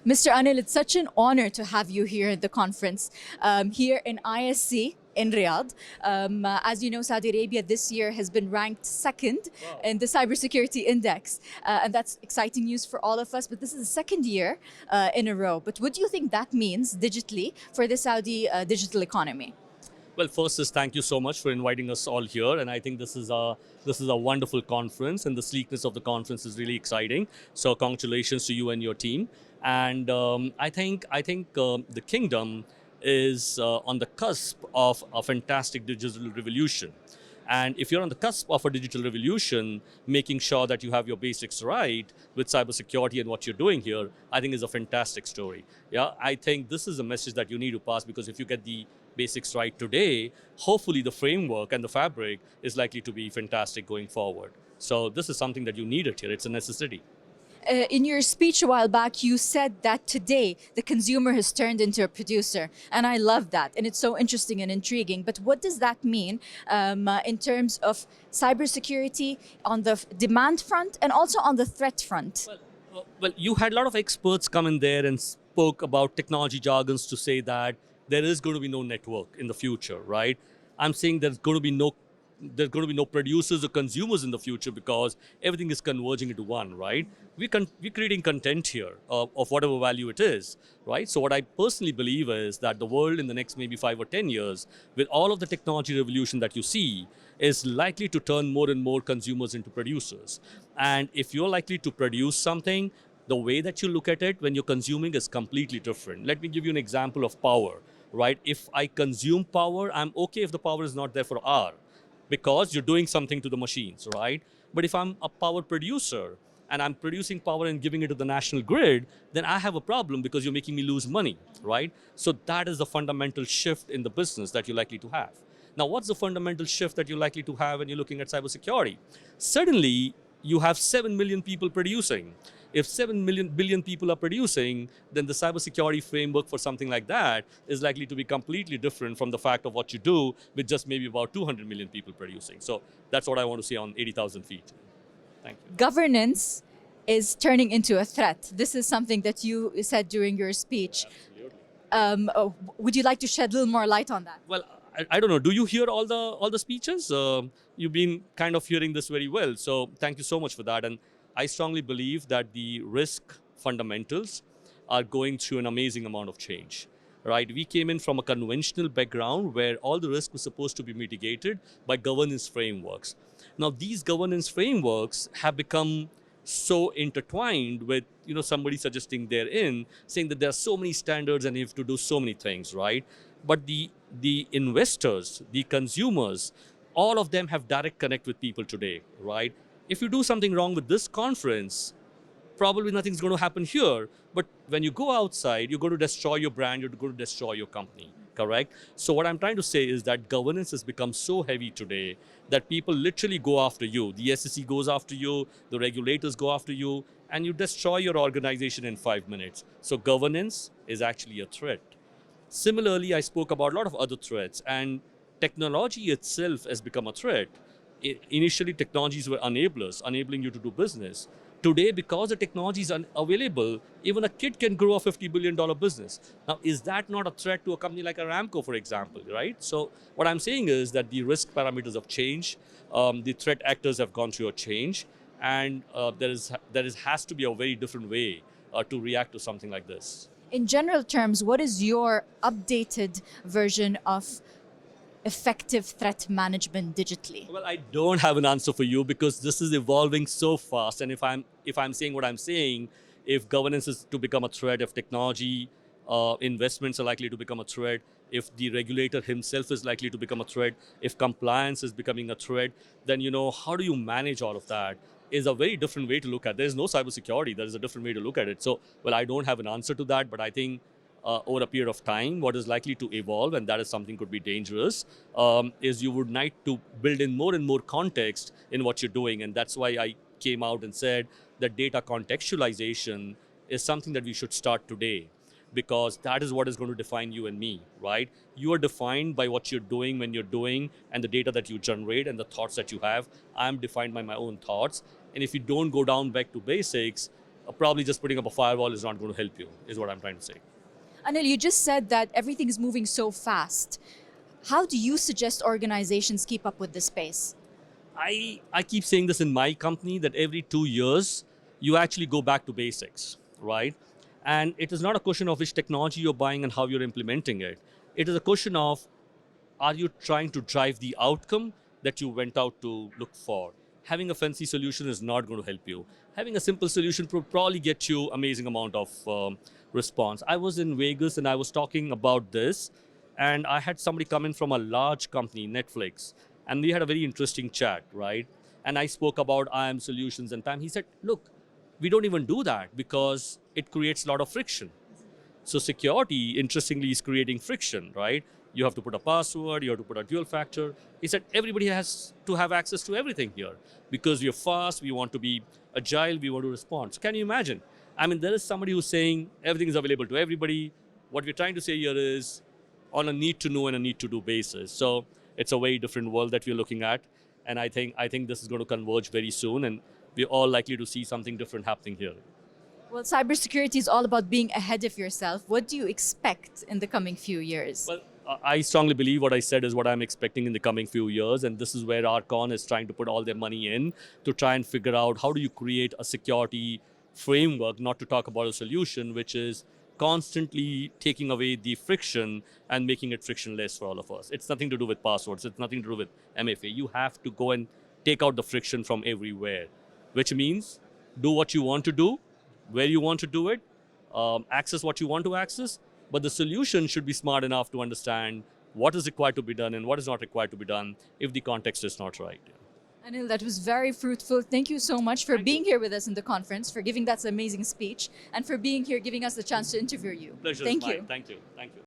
Mr. Anil, it's such an honor to have you here at the conference, here in ISC in Riyadh. As you know, Saudi Arabia this year has been ranked second in the cybersecurity index. And that's exciting news for all of us, but this is the second year in a row. But what do you think that means digitally for the Saudi digital economy? Well, first is thank you so much for inviting us all here, and I think this is a wonderful conference, and the sleekness of the conference is really exciting. So, congratulations to you and your team. And I think the kingdom is on the cusp of a fantastic digital revolution. And if you're on the cusp of a digital revolution, making sure that you have your basics right with cybersecurity and what you're doing here, I think is a fantastic story. Yeah, I think this is a message that you need to pass because if you get the basics right today, hopefully the framework and the fabric is likely to be fantastic going forward. So this is something that you needed here. It's a necessity. In your speech a while back, you said that today the consumer has turned into a producer. And I love that. And it's so interesting and intriguing. But what does that mean in terms of cybersecurity on the demand front and also on the threat front? Well, you had a lot of experts come in there and spoke about technology jargons to say that there is going to be no network in the future, right? I'm saying there's going to be no producers or consumers in the future because everything is converging into one, right? We're creating content here of whatever value it is, right? So what I personally believe is that the world in the next maybe 5 or 10 years, with all of the technology revolution that you see, is likely to turn more and more consumers into producers. And if you're likely to produce something, the way that you look at it when you're consuming is completely different. Let me give you an example of power, right? If I consume power, I'm okay if the power is not there for an hour because you're doing something to the machines, right? But if I'm a power producer and I'm producing power and giving it to the national grid, then I have a problem because you're making me lose money, right? So that is the fundamental shift in the business that you're likely to have. Now, what's the fundamental shift that you're likely to have when you're looking at cybersecurity? Suddenly, you have 7 million people producing. If 7 billion people are producing, then the cybersecurity framework for something like that is likely to be completely different from the fact of what you do with just maybe about 200 million people producing. So that's what I want to see on 80,000 feet. Thank you. Governance is turning into a threat. This is something that you said during your speech. Absolutely. Would you like to shed a little more light on that? Well, I don't know. Do you hear all the speeches? You've been kind of hearing this very well. So thank you so much for that. And I strongly believe that the risk fundamentals are going through an amazing amount of change. Right? We came in from a conventional background where all the risk was supposed to be mitigated by governance frameworks. Now these governance frameworks have become so intertwined with somebody suggesting therein saying that there are so many standards and you have to do so many things, right? But the investors, the consumers, all of them have direct connect with people today, right? If you do something wrong with this conference, probably nothing's going to happen here. But when you go outside, you're going to destroy your brand, you're going to destroy your company, correct? So what I'm trying to say is that governance has become so heavy today that people literally go after you. The SEC goes after you, the regulators go after you, and you destroy your organization in 5 minutes. So governance is actually a threat. Similarly, I spoke about a lot of other threats, and technology itself has become a threat. Initially, technologies were enablers, enabling you to do business. Today, because the technology is unavailable, even a kid can grow a $50 billion business. Now, is that not a threat to a company like Aramco, for example, right? So what I'm saying is that the risk parameters have changed, the threat actors have gone through a change, and has to be a very different way to react to something like this. In general terms, what is your updated version of effective threat management digitally? Well, I don't have an answer for you because this is evolving so fast. And if I'm saying what I'm saying, if governance is to become a threat, if technology investments are likely to become a threat, if the regulator himself is likely to become a threat, if compliance is becoming a threat, then how do you manage all of that? Is a very different way to look at it. There's no cybersecurity. There is a different way to look at it. So, well, I don't have an answer to that, but I think over a period of time, what is likely to evolve, and that is something could be dangerous, is you would need to build in more and more context in what you're doing. And that's why I came out and said that data contextualization is something that we should start today, because that is what is going to define you and me, right? You are defined by what you're doing when you're doing and the data that you generate and the thoughts that you have. I'm defined by my own thoughts. And if you don't go down back to basics, probably just putting up a firewall is not going to help you, is what I'm trying to say. Anil, you just said that everything is moving so fast. How do you suggest organizations keep up with this pace? I keep saying this in my company that every 2 years, you actually go back to basics, right? And it is not a question of which technology you're buying and how you're implementing it. It is a question of, are you trying to drive the outcome that you went out to look for? Having a fancy solution is not going to help you. Having a simple solution will probably get you amazing amount of response. I was in Vegas and I was talking about this, and I had somebody come in from a large company, Netflix, and we had a very interesting chat, right? And I spoke about IAM solutions and time. He said, look, we don't even do that because it creates a lot of friction. So security, interestingly, is creating friction, right? You have to put a password, you have to put a dual factor. He said everybody has to have access to everything here because we are fast, we want to be agile, we want to respond. So can you imagine? I mean, there is somebody who's saying everything is available to everybody. What we're trying to say here is on a need to know and a need to do basis. So it's a very different world that we're looking at. And I think this is going to converge very soon, and we're all likely to see something different happening here. Well, cybersecurity is all about being ahead of yourself. What do you expect in the coming few years? Well, I strongly believe what I said is what I'm expecting in the coming few years, and this is where Arcon is trying to put all their money in to try and figure out how do you create a security framework, not to talk about a solution, which is constantly taking away the friction and making it frictionless for all of us. It's nothing to do with passwords. It's nothing to do with MFA. You have to go and take out the friction from everywhere, which means do what you want to do, where you want to do it, access what you want to access, but the solution should be smart enough to understand what is required to be done and what is not required to be done if the context is not right. Anil, that was very fruitful. Thank you so much for being here with us in the conference, for giving that amazing speech, and for being here, giving us the chance to interview you. Pleasure Thank is you. mine. Thank you. Thank you.